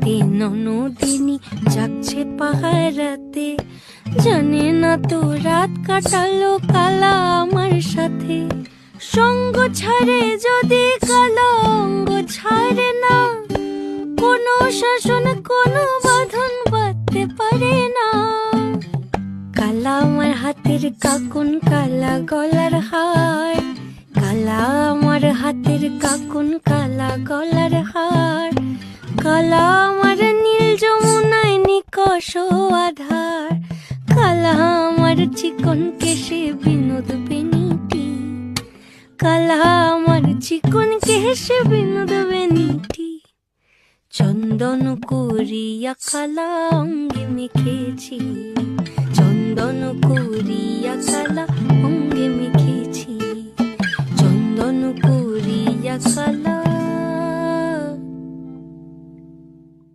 রাতে ননদিনী যাচ্ছে পাহারাতে, জানে না তো রাত কাটালো কালা আমার সাথে। সঙ্গ ছাড়ে যদি কালা অঙ্গ ছাড়ে না, কোনো শাসন কোনো বাঁধন বাঁধতে পারে না। কালা আমার হাতের কাকুন কালা গলার হার, কালা আমার হাতের কাকুন কালা গলার হার, কালা আমার নীল যমুনায় নিকষ আধার, কালা আমার চিকন কেশে বিনোদ বেনিটি, কালা আমার চিকন কেশে বিনোদ বেনিটি। চন্দন করিয়া কালা অঙ্গে মেখেছি, চন্দন করিয়া কালা অঙ্গে মেখেছি, চন্দন করিয়া কালা